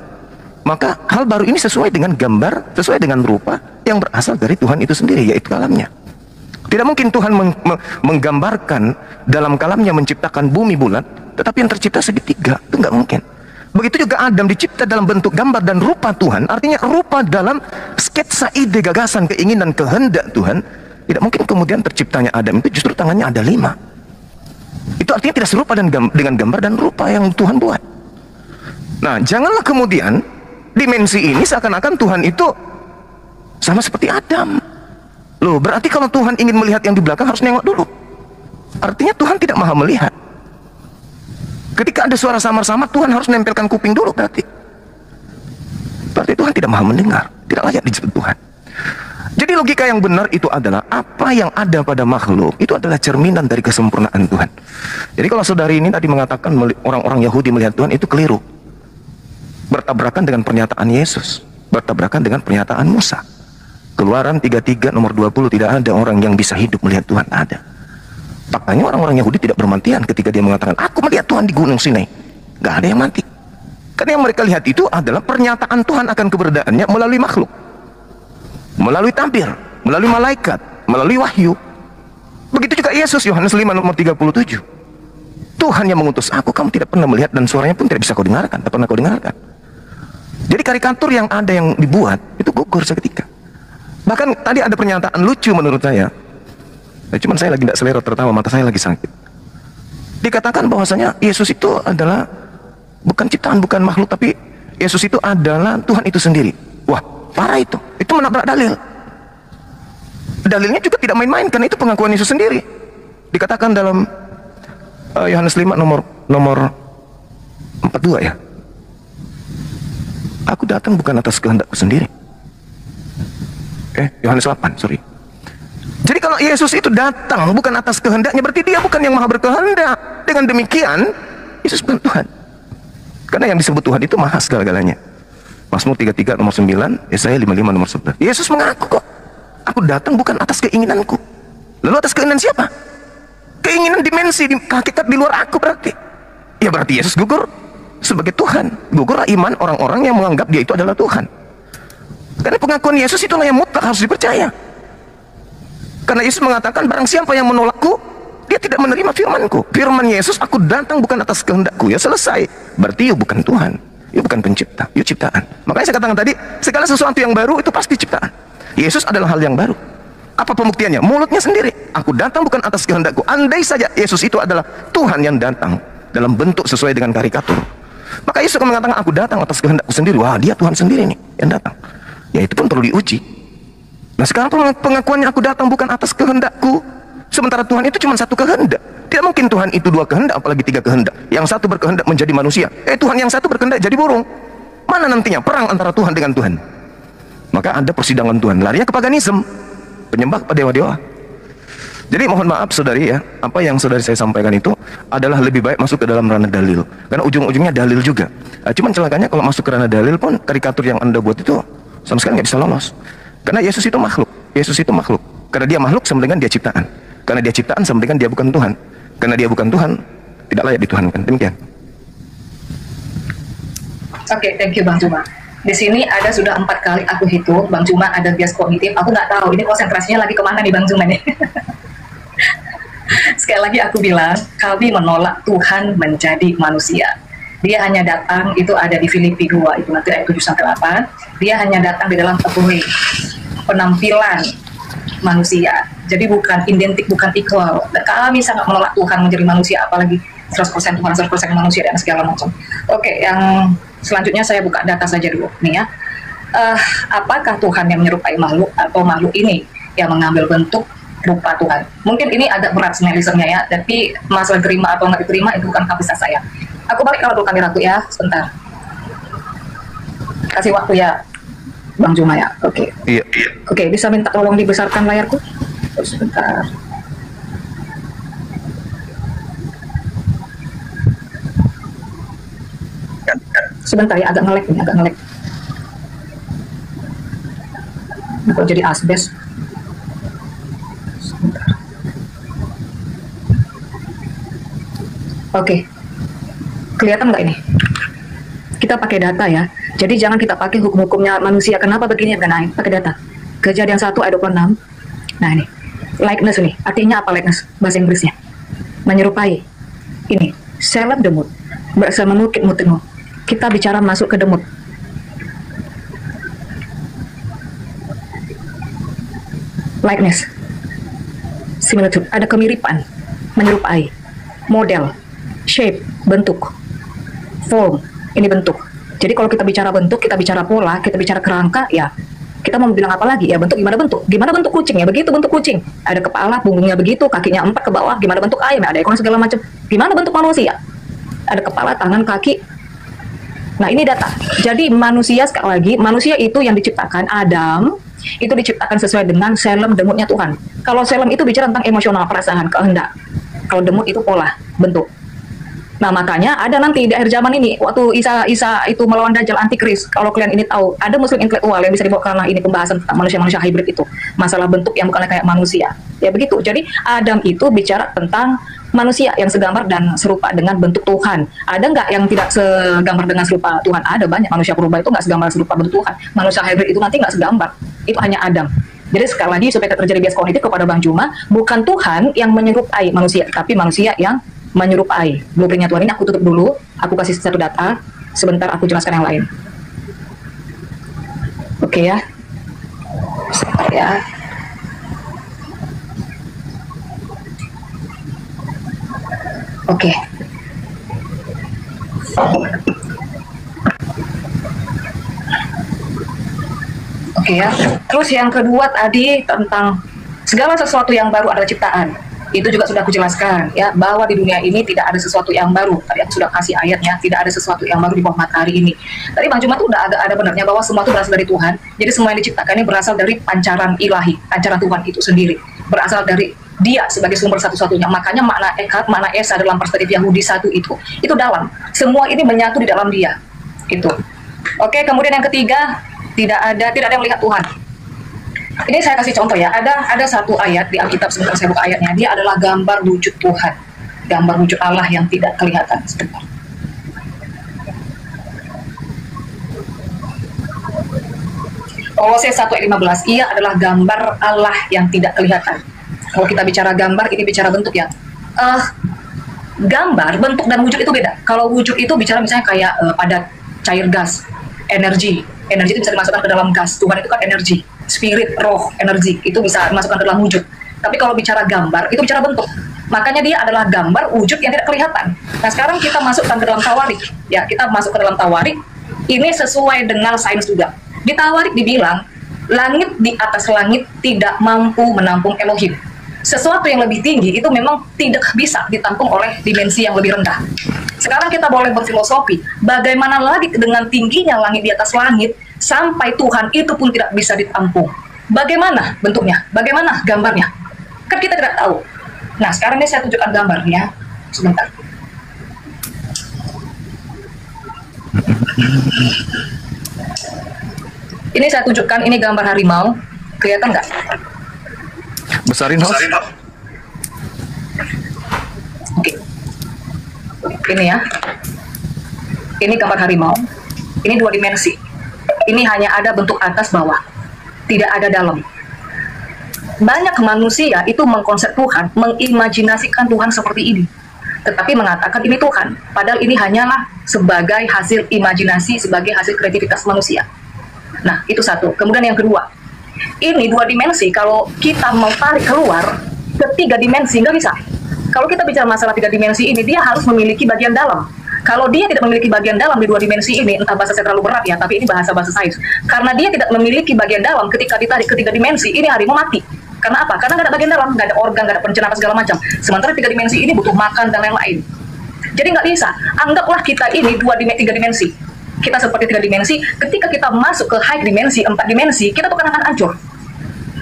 maka hal baru ini sesuai dengan gambar, sesuai dengan rupa yang berasal dari Tuhan itu sendiri, yaitu kalamnya. Tidak mungkin Tuhan menggambarkan dalam kalamnya menciptakan bumi bulat, tetapi yang tercipta segitiga. Itu nggak mungkin. Begitu juga Adam dicipta dalam bentuk gambar dan rupa Tuhan, artinya rupa dalam sketsa ide, gagasan, keinginan, kehendak Tuhan. Tidak mungkin kemudian terciptanya Adam itu justru tangannya ada 5. Itu artinya tidak serupa dengan gambar dan rupa yang Tuhan buat. Nah, janganlah kemudian dimensi ini seakan-akan Tuhan itu sama seperti Adam. Loh, berarti kalau Tuhan ingin melihat yang di belakang harus nengok dulu. Artinya Tuhan tidak maha melihat. Ketika ada suara samar-samar, Tuhan harus nempelkan kuping dulu berarti. Berarti Tuhan tidak maha mendengar, tidak layak disebut Tuhan. Jadi logika yang benar itu adalah apa yang ada pada makhluk itu adalah cerminan dari kesempurnaan Tuhan. Jadi kalau saudari ini tadi mengatakan orang-orang Yahudi melihat Tuhan, itu keliru. Bertabrakan dengan pernyataan Yesus, bertabrakan dengan pernyataan Musa. Keluaran 33 nomor 20, tidak ada orang yang bisa hidup melihat Tuhan, ada. Faktanya orang-orang Yahudi tidak bermantian ketika dia mengatakan aku melihat Tuhan di Gunung Sinai. Gak ada yang mati. Karena yang mereka lihat itu adalah pernyataan Tuhan akan keberadaannya melalui makhluk, melalui tabir, melalui malaikat, melalui wahyu. Begitu juga Yesus, Yohanes 5 nomor 37. Tuhan yang mengutus aku, kamu tidak pernah melihat dan suaranya pun tidak bisa kau dengarkan, tidak pernah kau dengarkan. Jadi karikatur yang ada yang dibuat itu gugur seketika. Bahkan tadi ada pernyataan lucu menurut saya. Cuman saya lagi tidak selera tertawa, mata saya lagi sakit. Dikatakan bahwasanya Yesus itu adalah bukan ciptaan, bukan makhluk, tapi Yesus itu adalah Tuhan itu sendiri. Wah, parah itu. Itu menabrak dalil. Dalilnya juga tidak main-main, karena itu pengakuan Yesus sendiri. Dikatakan dalam Yohanes 5 nomor 42 ya. Aku datang bukan atas kehendakku sendiri. Yohanes 8, sorry. Jadi kalau Yesus itu datang bukan atas kehendaknya, berarti dia bukan yang maha berkehendak. Dengan demikian, Yesus bukan Tuhan. Karena yang disebut Tuhan itu maha segala-galanya. Mazmur 33 nomor 9, Yesaya 55 nomor 11. Yesus mengaku kok, aku datang bukan atas keinginanku. Lalu atas keinginan siapa? Keinginan dimensi, hakikat di luar aku berarti. Ya berarti Yesus gugur sebagai Tuhan. Gugurlah iman orang-orang yang menganggap dia itu adalah Tuhan. Karena pengakuan Yesus itulah yang mutlak harus dipercaya. Karena Yesus mengatakan barang siapa yang menolakku, dia tidak menerima firmanku. Firman Yesus, aku datang bukan atas kehendakku. Ya selesai. Berarti you bukan Tuhan, you bukan pencipta, you ciptaan. Makanya saya katakan tadi, segala sesuatu yang baru itu pasti ciptaan. Yesus adalah hal yang baru. Apa pembuktiannya? Mulutnya sendiri. Aku datang bukan atas kehendakku. Andai saja Yesus itu adalah Tuhan yang datang dalam bentuk sesuai dengan karikatur, maka Yesus akan mengatakan aku datang atas kehendakku sendiri. Wah, dia Tuhan sendiri nih yang datang. Ya itu pun perlu diuji. Nah sekarang pengakuannya aku datang bukan atas kehendakku, sementara Tuhan itu cuma satu kehendak. Tidak mungkin Tuhan itu dua kehendak, apalagi tiga kehendak. Yang satu berkehendak menjadi manusia, Tuhan yang satu berkehendak jadi burung. Mana nantinya perang antara Tuhan dengan Tuhan? Maka ada persidangan Tuhan, larinya ke paganisme, penyembah kepada dewa-dewa. Jadi mohon maaf saudari ya, apa yang saudari saya sampaikan itu adalah lebih baik masuk ke dalam ranah dalil, karena ujung-ujungnya dalil juga. Cuman celakanya kalau masuk ke ranah dalil pun karikatur yang anda buat itu sama sekali nggak bisa lolos. Karena Yesus itu makhluk, Yesus itu makhluk. Karena dia makhluk sama dengan dia ciptaan. Karena dia ciptaan sama dengan dia bukan Tuhan. Karena dia bukan Tuhan, tidak layak dituhankan. Demikian. Oke, thank you Bang Juma. Di sini ada sudah 4 kali aku hitung, Bang Juma ada bias kognitif. Aku nggak tahu ini konsentrasinya lagi kemana nih Bang Juma nih. Sekali lagi aku bilang, kami menolak Tuhan menjadi manusia. Dia hanya datang, itu ada di Filipi 2, itu nanti ayat 7-8. Dia hanya datang di dalam penampilan manusia. Jadi bukan identik, bukan equal. Dan kami sangat menolak Tuhan menjadi manusia, apalagi 100% Tuhan, 100% manusia, dan segala macam. Oke, yang selanjutnya saya buka data saja dulu. Nih ya. Apakah Tuhan yang menyerupai makhluk, atau makhluk ini yang mengambil bentuk rupa Tuhan. Mungkin ini agak berat sebenarnya ya, tapi masalah terima atau nggak diterima itu bukan kapasitas saya. Aku balik kalau dulu kameraku ya, sebentar. Kasih waktu ya, Bang Juma ya. Oke. Iya. Oke, bisa minta tolong dibesarkan layarku? Sebentar. Sebentar ya, agak nge-lag ini, agak nge-lag. Kok jadi asbes? Sebentar. Oke. Kelihatan nggak ini? Kita pakai data ya. Jadi jangan kita pakai hukum-hukumnya manusia. Kenapa begini? Nah, pakai data. Kejadian 1 ayat 26. Nah ini. Likeness ini. Artinya apa likeness? Bahasa Inggrisnya. Menyerupai. Ini. Seleb demut. Bersama mukit mutinu. Kita bicara masuk ke demut. Likeness. Similitude. Ada kemiripan. Menyerupai. Model. Shape. Bentuk. Form. Ini bentuk. Jadi kalau kita bicara bentuk, kita bicara pola, kita bicara kerangka, ya kita mau bilang apa lagi? Ya bentuk gimana bentuk? Gimana bentuk kucing? Ya begitu bentuk kucing. Ada kepala, punggungnya begitu, kakinya 4 ke bawah. Gimana bentuk ayam? Ya, ada ekor segala macam. Gimana bentuk manusia? Ada kepala, tangan, kaki. Nah ini data. Jadi manusia sekali lagi, manusia itu yang diciptakan Adam itu diciptakan sesuai dengan selem demutnya Tuhan. Kalau selem itu bicara tentang emosional, perasaan, kehendak. Kalau demut itu pola, bentuk. Nah makanya ada nanti di akhir zaman ini waktu Isa itu melawan Dajjal antikris. Kalau kalian ini tahu ada muslim intelektual yang bisa dibawa karena ini pembahasan tentang manusia hybrid itu masalah bentuk yang bukannya kayak manusia. Ya begitu. Jadi Adam itu bicara tentang manusia yang segambar dan serupa dengan bentuk Tuhan. Ada nggak yang tidak segambar dengan serupa Tuhan? Ada banyak. Manusia purba itu nggak segambar serupa bentuk Tuhan. Manusia hybrid itu nanti nggak segambar. Itu hanya Adam. Jadi sekali lagi supaya terjadi bias kognitif kepada Bang Juma, bukan Tuhan yang menyerupai manusia, tapi manusia yang menyerupai. Blueprintnya Tuhan ini aku tutup dulu, aku kasih satu data, sebentar aku jelaskan yang lain. Oke ya, sebentar ya. Oke. Oke ya. Terus yang kedua tadi tentang segala sesuatu yang baru adalah ciptaan. Itu juga sudah aku jelaskan ya, bahwa di dunia ini tidak ada sesuatu yang baru. Tadi aku sudah kasih ayatnya, tidak ada sesuatu yang baru di bawah matahari ini. Tadi Bang Juma tuh udah agak ada benarnya bahwa semua itu berasal dari Tuhan. Jadi semua yang diciptakan ini berasal dari pancaran ilahi, pancaran Tuhan itu sendiri. Berasal dari Dia sebagai sumber satu-satunya. Makanya makna Echad, makna Esa dalam perspektif Yahudi satu itu dalam. Semua ini menyatu di dalam Dia. Itu. Oke, kemudian yang ketiga, tidak ada yang melihat Tuhan. Ini saya kasih contoh ya, ada satu ayat di Alkitab, sebentar saya buka ayatnya. Dia adalah gambar wujud Tuhan, gambar wujud Allah yang tidak kelihatan. Sebentar. Kolose 1 ayat 15, ia adalah gambar Allah yang tidak kelihatan. Kalau kita bicara gambar, ini bicara bentuk ya. Gambar, bentuk dan wujud itu beda. Kalau wujud itu bicara misalnya kayak padat, cair, gas, energi. Energi itu bisa dimasukkan ke dalam gas. Tuhan itu kan energi, spirit, roh, energi. Itu bisa dimasukkan ke dalam wujud. Tapi kalau bicara gambar, itu bicara bentuk. Makanya dia adalah gambar wujud yang tidak kelihatan. Nah sekarang kita masukkan ke dalam tawarik. Ya, kita masuk ke dalam tawarik. Ini sesuai dengan sains juga. Di tawarik dibilang, langit di atas langit tidak mampu menampung Elohim. Sesuatu yang lebih tinggi itu memang tidak bisa ditampung oleh dimensi yang lebih rendah. Sekarang kita boleh berfilosofi, bagaimana lagi dengan tingginya langit di atas langit, sampai Tuhan itu pun tidak bisa ditampung. Bagaimana bentuknya? Bagaimana gambarnya? Kan kita tidak tahu. Nah, sekarang ini saya tunjukkan gambarnya. Sebentar. Ini saya tunjukkan, ini gambar harimau. Kelihatan nggak? Besarin host. Oke. Ini ya. Ini gambar harimau. Ini 2 dimensi. Ini hanya ada bentuk atas bawah. Tidak ada dalam. Banyak manusia itu mengkonsep Tuhan, mengimajinasikan Tuhan seperti ini. Tetapi mengatakan ini Tuhan. Padahal ini hanyalah sebagai hasil imajinasi, sebagai hasil kreativitas manusia. Nah, itu satu. Kemudian yang kedua. Ini 2 dimensi, kalau kita mau tarik keluar ke 3 dimensi, nggak bisa. Kalau kita bicara masalah 3 dimensi ini, dia harus memiliki bagian dalam. Kalau dia tidak memiliki bagian dalam di 2 dimensi ini, entah bahasa saya terlalu berat ya, tapi ini bahasa sains. Karena dia tidak memiliki bagian dalam ketika ditarik ke 3 dimensi, ini harimau mati. Karena apa? Karena nggak ada bagian dalam, nggak ada organ, nggak ada pencernaan segala macam. Sementara 3 dimensi ini butuh makan dan lain-lain. Jadi nggak bisa. Anggaplah kita ini 3 dimensi. Kita seperti 3 dimensi. Ketika kita masuk ke high dimensi, 4 dimensi, kita bukan akan hancur.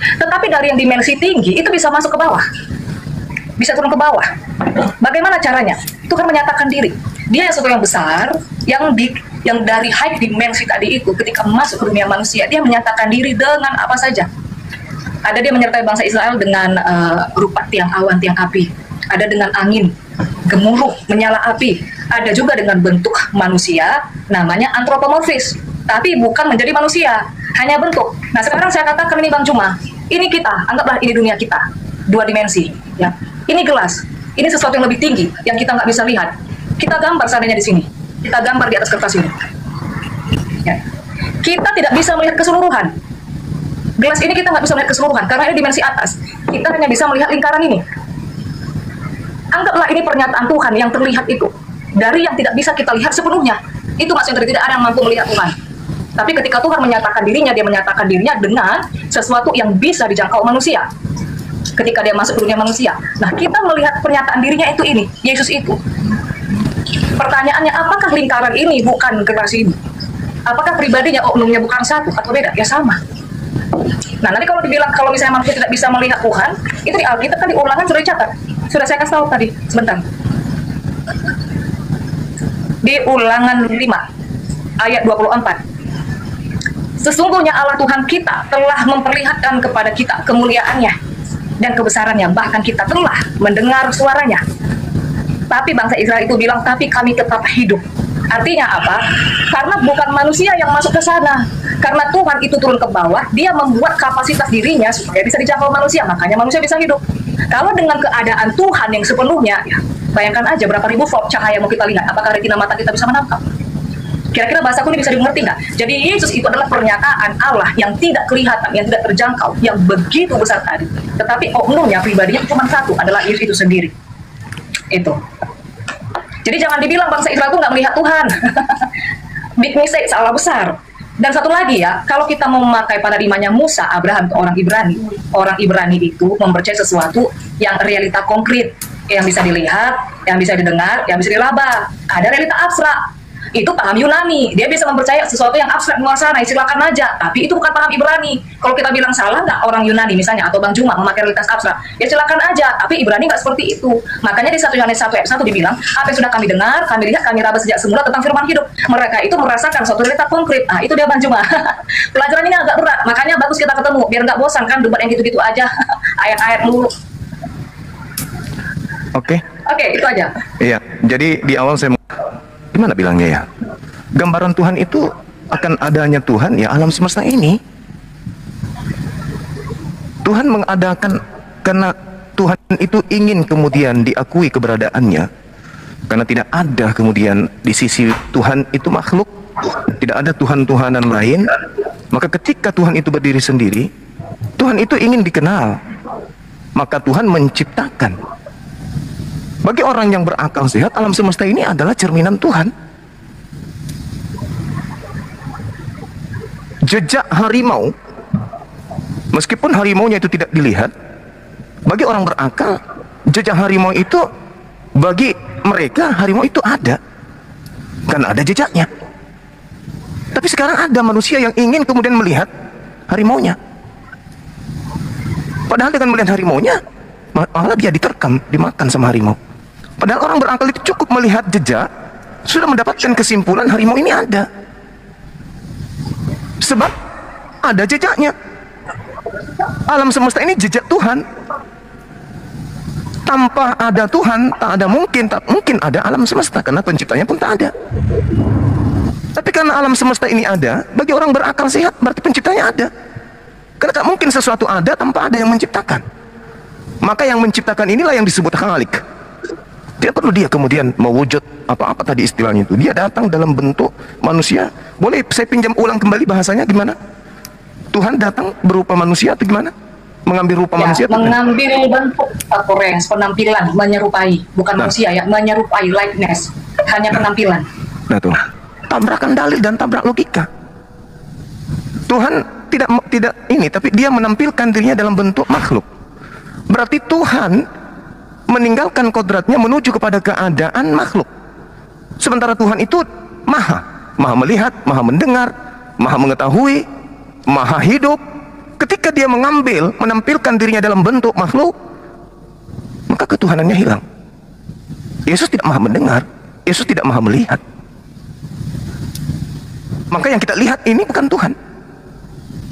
Tetapi dari yang dimensi tinggi itu bisa masuk ke bawah, bisa turun ke bawah. Bagaimana caranya? Tuhan menyatakan diri. Dia yang sesuatu yang besar, yang dari high dimensi tadi itu, ketika masuk ke dunia manusia, dia menyatakan diri dengan apa saja. Ada dia menyertai bangsa Israel dengan rupa tiang awan, tiang api. Ada dengan angin, gemuruh, menyala api. Ada juga dengan bentuk manusia, namanya antropomorfis. Tapi bukan menjadi manusia, hanya bentuk. Nah sekarang saya katakan ini Bang Juma, ini kita, anggaplah ini dunia kita, 2 dimensi. Ya. Ini gelas, ini sesuatu yang lebih tinggi, yang kita nggak bisa lihat. Kita gambar seandainya di sini, kita gambar di atas kertas ini. Ya. Kita tidak bisa melihat keseluruhan. Gelas ini kita nggak bisa melihat keseluruhan, karena ini dimensi atas. Kita hanya bisa melihat lingkaran ini. Anggaplah ini pernyataan Tuhan yang terlihat itu. Dari yang tidak bisa kita lihat sepenuhnya. Itu maksudnya tidak ada yang mampu melihat Tuhan. Tapi ketika Tuhan menyatakan dirinya, dia menyatakan dirinya dengan sesuatu yang bisa dijangkau manusia. Ketika dia masuk ke dunia manusia. Nah, kita melihat pernyataan dirinya itu ini, Yesus itu. Pertanyaannya, apakah lingkaran ini bukan generasi ini? Apakah pribadinya, oknumnya bukan satu atau beda? Ya sama. Nah, nanti kalau dibilang, kalau misalnya manusia tidak bisa melihat Tuhan, itu di Alkitab kan di Ulangan sudah dicatat. Sudah saya kasih tahu tadi, sebentar. Di Ulangan 5, ayat 24. Sesungguhnya Allah Tuhan kita telah memperlihatkan kepada kita kemuliaannya dan kebesarannya, bahkan kita telah mendengar suaranya. Tapi bangsa Israel itu bilang, tapi kami tetap hidup. Artinya apa? Karena bukan manusia yang masuk ke sana. Karena Tuhan itu turun ke bawah, dia membuat kapasitas dirinya supaya bisa dijangkau manusia, makanya manusia bisa hidup. Kalau dengan keadaan Tuhan yang sepenuhnya, ya, bayangkan aja berapa ribu volt cahaya mau kita lihat, apakah retina mata kita bisa menangkap? Kira-kira bahasaku ini bisa dimengerti nggak? Jadi Yesus itu adalah pernyataan Allah yang tidak kelihatan, yang tidak terjangkau, yang begitu besar tadi. Tetapi oknumnya, pribadinya cuma satu, adalah Yesus itu sendiri. Itu. Jadi jangan dibilang bangsa Israel itu nggak melihat Tuhan. Big mistake, salah besar. Dan satu lagi ya, kalau kita mau memakai paradigmanya Musa, Abraham, orang Ibrani itu mempercayai sesuatu yang realita konkret, yang bisa dilihat, yang bisa didengar, yang bisa diraba. Ada realita abstrak. Itu paham Yunani, dia bisa mempercayai sesuatu yang abstrak luar sana, silakan aja. Tapi itu bukan paham Ibrani. Kalau kita bilang salah nggak orang Yunani misalnya, atau Bang Juma memakai realitas abstrak, ya silakan aja. Tapi Ibrani nggak seperti itu. Makanya di 1 Yohanes 1 ayat 1 dibilang, apa yang sudah kami dengar, kami lihat, kami raba sejak semula tentang firman hidup. Mereka itu merasakan suatu realita konkret. Nah itu dia Bang Juma. Pelajaran ini agak berat, makanya bagus kita ketemu, biar nggak bosan kan debat yang gitu-gitu aja, ayat-ayat dulu. Oke, itu aja. iya. Jadi di awal saya gimana bilangnya ya? Gambaran Tuhan itu akan adanya Tuhan ya alam semesta ini. Tuhan mengadakan karena Tuhan itu ingin kemudian diakui keberadaannya. Karena tidak ada kemudian di sisi Tuhan itu makhluk, tidak ada Tuhan-Tuhanan lain. Maka ketika Tuhan itu berdiri sendiri, Tuhan itu ingin dikenal. Maka Tuhan menciptakan. Bagi orang yang berakal sehat, alam semesta ini adalah cerminan Tuhan. Jejak harimau, meskipun harimaunya itu tidak dilihat, bagi orang berakal, jejak harimau itu, bagi mereka harimau itu ada. Karena ada jejaknya. Tapi sekarang ada manusia yang ingin kemudian melihat harimaunya. Padahal dengan melihat harimaunya, malah dia diterkam, dimakan sama harimau. Padahal orang berakal itu cukup melihat jejak, sudah mendapatkan kesimpulan harimau ini ada. Sebab ada jejaknya. Alam semesta ini jejak Tuhan. Tanpa ada Tuhan, tak mungkin ada alam semesta, karena penciptanya pun tak ada. Tapi karena alam semesta ini ada, bagi orang berakal sehat, berarti penciptanya ada. Karena tak mungkin sesuatu ada tanpa ada yang menciptakan. Maka yang menciptakan inilah yang disebut Khalik. Tidak perlu dia kemudian mewujud apa-apa tadi istilahnya itu. Dia datang dalam bentuk manusia. Boleh saya pinjam ulang kembali bahasanya gimana? Tuhan datang berupa manusia atau gimana? Mengambil rupa manusia? Mengambil bentuk appearance, penampilan, menyerupai. Bukan manusia ya, menyerupai, likeness. Hanya penampilan. Nah tuh, tabrakan dalil dan tabrak logika. Tuhan tidak ini, tapi dia menampilkan dirinya dalam bentuk makhluk. Berarti Tuhan meninggalkan kodratnya menuju kepada keadaan makhluk. Sementara Tuhan itu maha melihat, maha mendengar, maha mengetahui, maha hidup. Ketika dia menampilkan dirinya dalam bentuk makhluk, maka ketuhanannya hilang. Yesus tidak maha mendengar, Yesus tidak maha melihat. Maka yang kita lihat ini bukan Tuhan.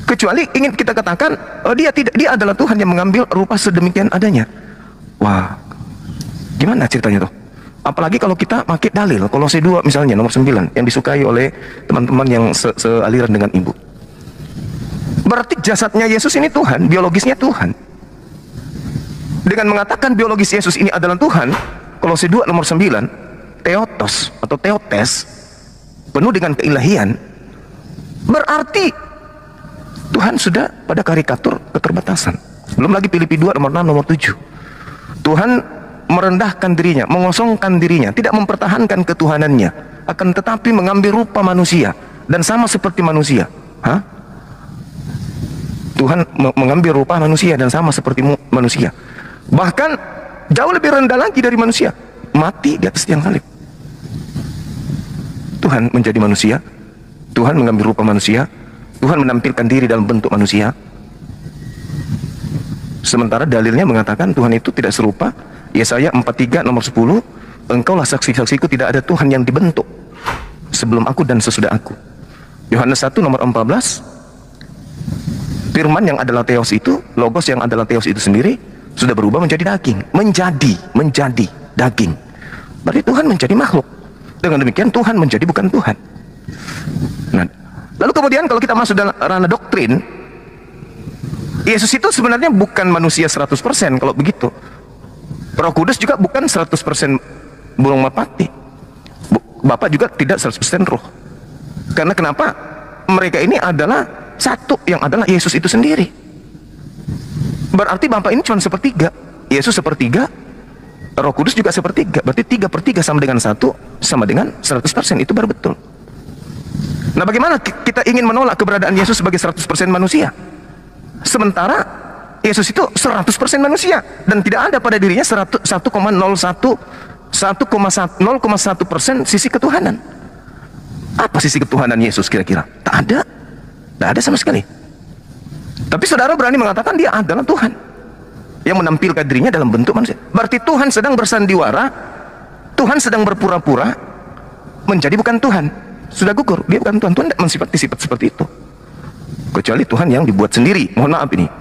Kecuali ingin kita katakan, oh dia adalah Tuhan yang mengambil rupa sedemikian adanya. Wah, gimana ceritanya tuh? Apalagi kalau kita pakai dalil Kolose 2 misalnya nomor 9 yang disukai oleh teman-teman yang sealiran dengan ibu. Berarti jasadnya Yesus ini Tuhan, biologisnya Tuhan. Dengan mengatakan biologis Yesus ini adalah Tuhan, Kolose 2 nomor 9, Theotos atau Theotes, penuh dengan keilahian, berarti Tuhan sudah pada karikatur keterbatasan. Belum lagi Filipi 2 nomor 6 nomor 7. Tuhan merendahkan dirinya, mengosongkan dirinya, tidak mempertahankan ketuhanannya, akan tetapi mengambil rupa manusia dan sama seperti manusia. Tuhan mengambil rupa manusia dan sama seperti manusia. Bahkan jauh lebih rendah lagi dari manusia, mati di atas tiang salib. Tuhan menjadi manusia, Tuhan mengambil rupa manusia, Tuhan menampilkan diri dalam bentuk manusia. Sementara dalilnya mengatakan Tuhan itu tidak serupa. Yesaya 43 nomor 10, engkaulah saksi-saksiku, tidak ada Tuhan yang dibentuk sebelum aku dan sesudah aku. Yohanes 1 nomor 14, firman yang adalah Theos itu, Logos yang adalah Theos itu sendiri sudah berubah menjadi daging, menjadi daging. Berarti Tuhan menjadi makhluk. Dengan demikian Tuhan menjadi bukan Tuhan. Nah, lalu kemudian kalau kita masuk dalam ranah doktrin, Yesus itu sebenarnya bukan manusia 100% kalau begitu. Roh Kudus juga bukan 100% burung merpati. Bapak juga tidak 100% roh. Karena kenapa? Mereka ini adalah satu, yang adalah Yesus itu sendiri. Berarti Bapak ini cuma sepertiga. Yesus sepertiga, Roh Kudus juga sepertiga. Berarti 3/3 sama dengan 1, sama dengan 100%. Itu baru betul. Nah, bagaimana kita ingin menolak keberadaan Yesus sebagai 100% manusia? Sementara Yesus itu 100% manusia dan tidak ada pada dirinya 0,1% sisi ketuhanan. Apa sisi ketuhanan Yesus kira-kira? Tak ada. Tak ada sama sekali. Tapi saudara berani mengatakan dia adalah Tuhan yang menampilkan dirinya dalam bentuk manusia. Berarti Tuhan sedang bersandiwara, Tuhan sedang berpura-pura menjadi bukan Tuhan. Sudah gugur, dia bukan Tuhan. Tuhan tidak mensifati sifat seperti itu. Kecuali Tuhan yang dibuat sendiri. Mohon maaf ini.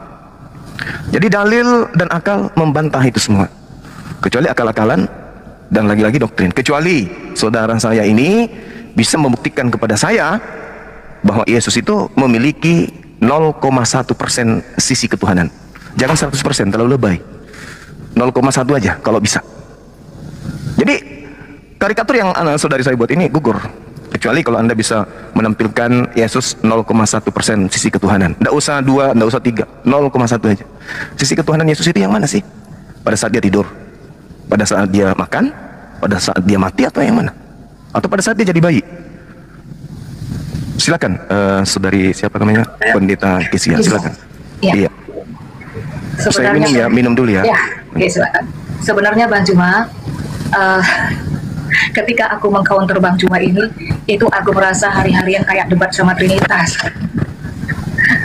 Jadi dalil dan akal membantah itu semua. Kecuali akal-akalan dan lagi-lagi doktrin. Kecuali saudara saya ini bisa membuktikan kepada saya bahwa Yesus itu memiliki 0,1% sisi ketuhanan. Jangan 100%, terlalu lebay. 0,1 aja kalau bisa. Jadi karikatur yang saudari saya buat ini gugur. Kecuali kalau Anda bisa menampilkan Yesus 0,1% sisi ketuhanan. Tidak usah 2, tidak usah 3, 0,1 aja. Sisi ketuhanan Yesus itu yang mana sih? Pada saat dia tidur? Pada saat dia makan? Pada saat dia mati atau yang mana? Atau pada saat dia jadi bayi? Silakan, saudari siapa namanya? Pendeta Kisia, silakan. Iya. Saya minum dulu ya. Ya, oke, silakan. Sebenarnya Bang Juma, ketika aku meng-counter Bang Juma ini, itu aku merasa hari-harian kayak debat sama Trinitas.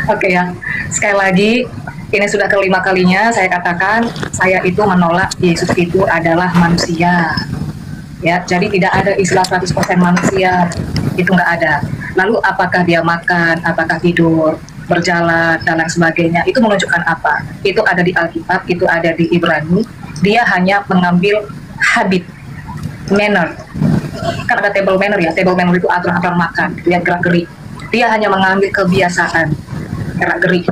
Oke ya, sekali lagi, ini sudah kelima kalinya saya katakan, saya itu menolak Yesus itu adalah manusia. Ya, jadi tidak ada istilah 100% manusia, itu nggak ada. Lalu apakah dia makan, apakah tidur, berjalan, dan lain sebagainya, itu menunjukkan apa? Itu ada di Alkitab, itu ada di Ibrani, dia hanya mengambil habit, manner. Kan ada table manner ya, table manner itu aturan-aturan makan, gitu ya, gerak-gerik. Dia hanya mengambil kebiasaan, gerak-gerik.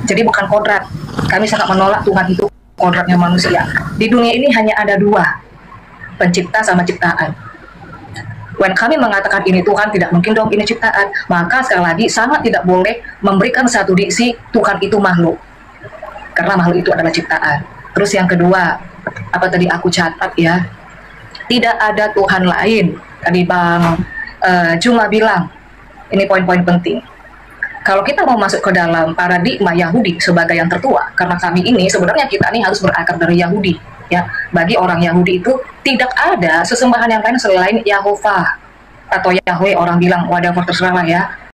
Jadi bukan kodrat. Kami sangat menolak Tuhan itu kodratnya manusia. Di dunia ini hanya ada dua, pencipta sama ciptaan. When kami mengatakan ini Tuhan, tidak mungkin dong ini ciptaan. Maka sekali lagi sangat tidak boleh memberikan satu diksi Tuhan itu makhluk. Karena makhluk itu adalah ciptaan. Terus yang kedua, apa tadi aku catat ya, tidak ada Tuhan lain. Tadi Bang Juma bilang, ini poin-poin penting. kalau kita mau masuk ke dalam paradigma Yahudi sebagai yang tertua, karena kami ini sebenarnya kita ini harus berakar dari Yahudi, ya. Bagi orang Yahudi itu tidak ada sesembahan yang lain selain Yahovah atau Yahweh, orang bilang whatever terserah lah ya.